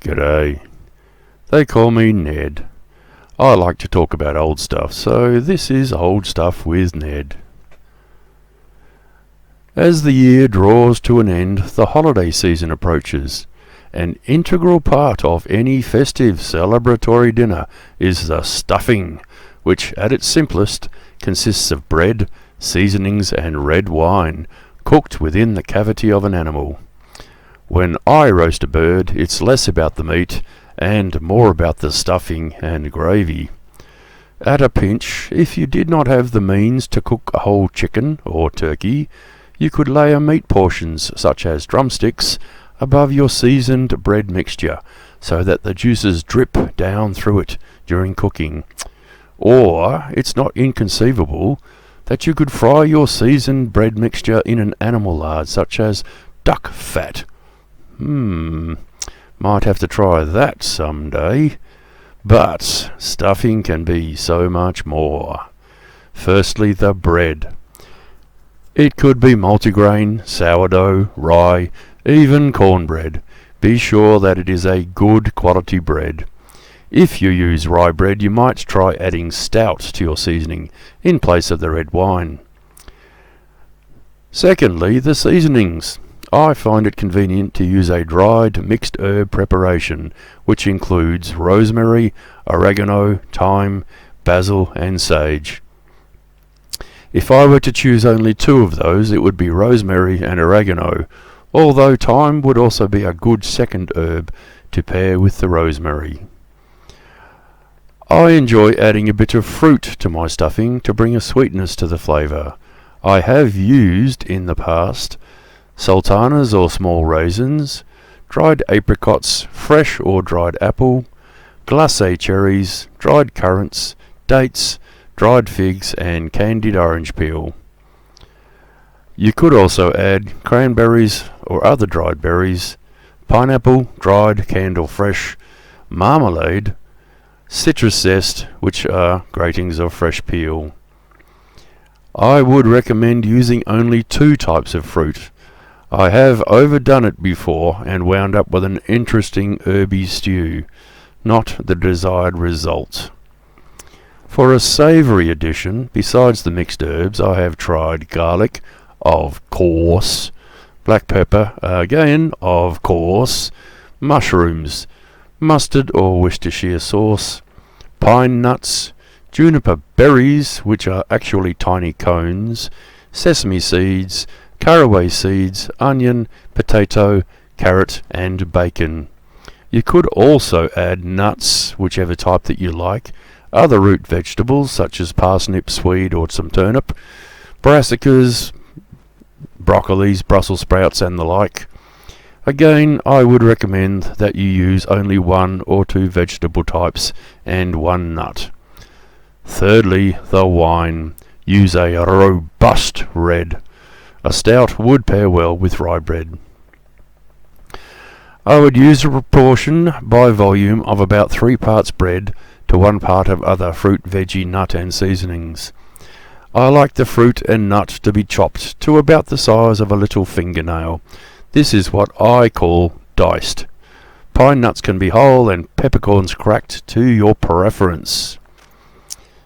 G'day. They call me Ned. I like to talk about old stuff, so this is Old Stuff with Ned. As the year draws to an end, the holiday season approaches. An integral part of any festive celebratory dinner is the stuffing, which at its simplest consists of bread, seasonings and red wine, cooked within the cavity of an animal. When I roast a bird, it's less about the meat and more about the stuffing and gravy. At a pinch, if you did not have the means to cook a whole chicken or turkey, you could layer meat portions, such as drumsticks, above your seasoned bread mixture, so that the juices drip down through it during cooking. Or, it's not inconceivable that you could fry your seasoned bread mixture in an animal lard, such as duck fat. Might have to try that someday. But stuffing can be so much more. Firstly, the bread. It could be multigrain, sourdough, rye, even cornbread. Be sure that it is a good quality bread. If you use rye bread, you might try adding stout to your seasoning in place of the red wine. Secondly, the seasonings. I find it convenient to use a dried mixed herb preparation, which includes rosemary, oregano, thyme, basil and sage. If I were to choose only two of those, it would be rosemary and oregano, although thyme would also be a good second herb to pair with the rosemary. I enjoy adding a bit of fruit to my stuffing to bring a sweetness to the flavour. I have used in the past sultanas or small raisins, dried apricots, fresh or dried apple, glacé cherries, dried currants, dates, dried figs and candied orange peel. You could also add cranberries or other dried berries, pineapple, dried, canned or fresh, marmalade, citrus zest, which are gratings of fresh peel. I would recommend using only two types of fruit. I have overdone it before and wound up with an interesting herby stew, not the desired result. For a savoury addition, besides the mixed herbs, I have tried garlic, of course, black pepper, again, of course, mushrooms, mustard or Worcestershire sauce, pine nuts, juniper berries, which are actually tiny cones, sesame seeds, caraway seeds, onion, potato, carrot and bacon. You could also add nuts, whichever type that you like, other root vegetables such as parsnip, swede or some turnip, brassicas, broccolis, Brussels sprouts and the like. Again, I would recommend that you use only one or two vegetable types and one nut. Thirdly, the wine. Use a robust red. A stout would pair well with rye bread. I would use a proportion by volume of about 3 parts bread to 1 part of other fruit, veggie, nut and seasonings. I like the fruit and nut to be chopped to about the size of a little fingernail. This is what I call diced. Pine nuts can be whole and peppercorns cracked to your preference.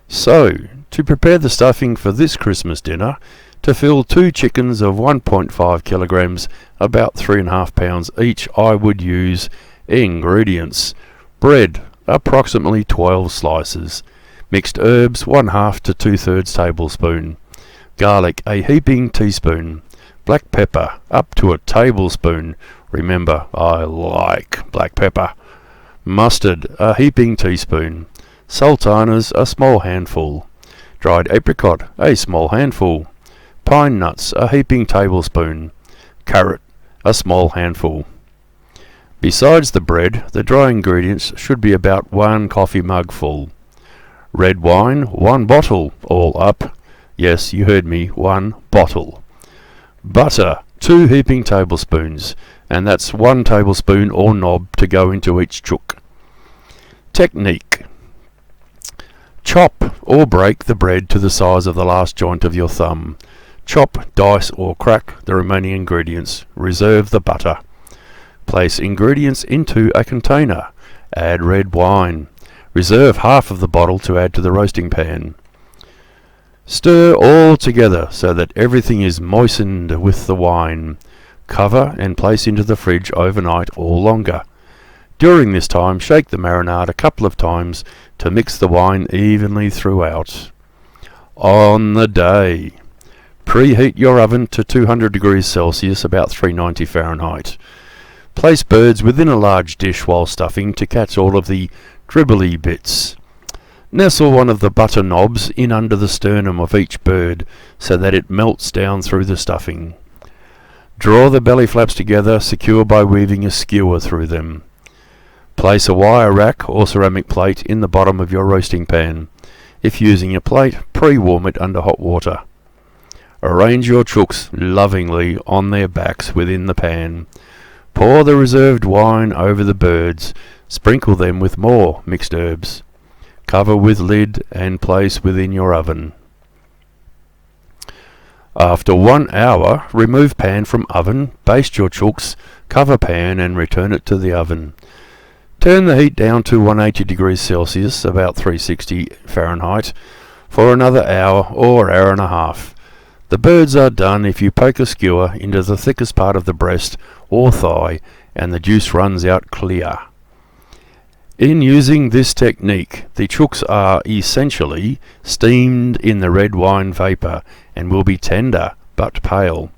So, to prepare the stuffing for this Christmas dinner, to fill 2 chickens of 1.5 kilograms, about 3.5 pounds each, I would use ingredients. Bread, approximately 12 slices. Mixed herbs, 1/2 to 2/3 tablespoon. Garlic, a heaping teaspoon. Black pepper, up to a tablespoon. Remember, I like black pepper. Mustard, a heaping teaspoon. Sultanas, a small handful. Dried apricot, a small handful. Pine nuts, a heaping tablespoon. Carrot, a small handful. Besides the bread, the dry ingredients should be about 1 coffee mug full. Red wine, 1 bottle, all up. Yes, you heard me, 1 bottle. Butter, 2 heaping tablespoons, and that's 1 tablespoon or knob to go into each chook. Technique. Chop or break the bread to the size of the last joint of your thumb. Chop, dice or crack the remaining ingredients. Reserve the butter. Place ingredients into a container. Add red wine. Reserve half of the bottle to add to the roasting pan. Stir all together so that everything is moistened with the wine. Cover and place into the fridge overnight or longer. During this time, shake the marinade a couple of times to mix the wine evenly throughout. On the day, preheat your oven to 200 degrees Celsius, about 390 Fahrenheit. Place birds within a large dish while stuffing to catch all of the dribbly bits. Nestle one of the butter knobs in under the sternum of each bird so that it melts down through the stuffing. Draw the belly flaps together, secure by weaving a skewer through them. Place a wire rack or ceramic plate in the bottom of your roasting pan. If using a plate, pre-warm it under hot water. Arrange your chooks lovingly on their backs within the pan. Pour the reserved wine over the birds. Sprinkle them with more mixed herbs. Cover with lid and place within your oven. After 1 hour, remove pan from oven, baste your chooks, cover pan and return it to the oven. Turn the heat down to 180 degrees Celsius, about 360 Fahrenheit, for another hour or hour and a half. The birds are done if you poke a skewer into the thickest part of the breast or thigh and the juice runs out clear. In using this technique, the chooks are essentially steamed in the red wine vapour and will be tender but pale.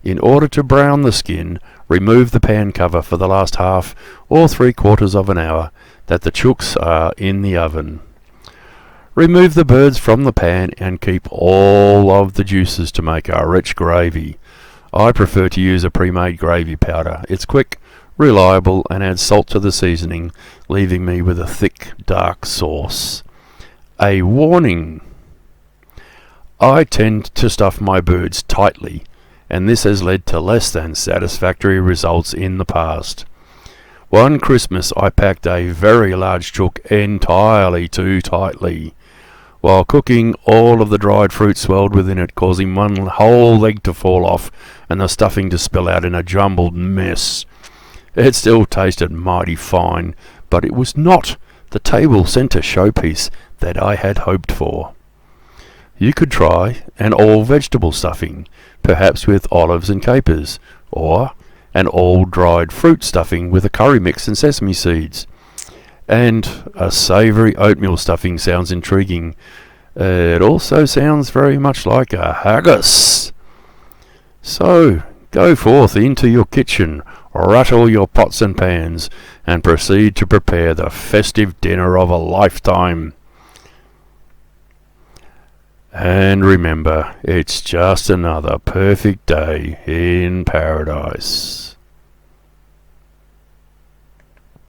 In order to brown the skin, remove the pan cover for the last half or 3/4 of an hour that the chooks are in the oven. Remove the birds from the pan and keep all of the juices to make a rich gravy. I prefer to use a pre-made gravy powder. It's quick, reliable and adds salt to the seasoning, leaving me with a thick, dark sauce. A warning: I tend to stuff my birds tightly, and this has led to less than satisfactory results in the past. One Christmas I packed a very large chook entirely too tightly. While cooking, all of the dried fruit swelled within it, causing one whole leg to fall off and the stuffing to spill out in a jumbled mess. It still tasted mighty fine, but it was not the table centre showpiece that I had hoped for. You could try an all-vegetable stuffing, perhaps with olives and capers, or an all-dried fruit stuffing with a curry mix and sesame seeds. And a savoury oatmeal stuffing sounds intriguing. It also sounds very much like a haggis. So, go forth into your kitchen, rattle your pots and pans, and proceed to prepare the festive dinner of a lifetime. And remember, it's just another perfect day in paradise.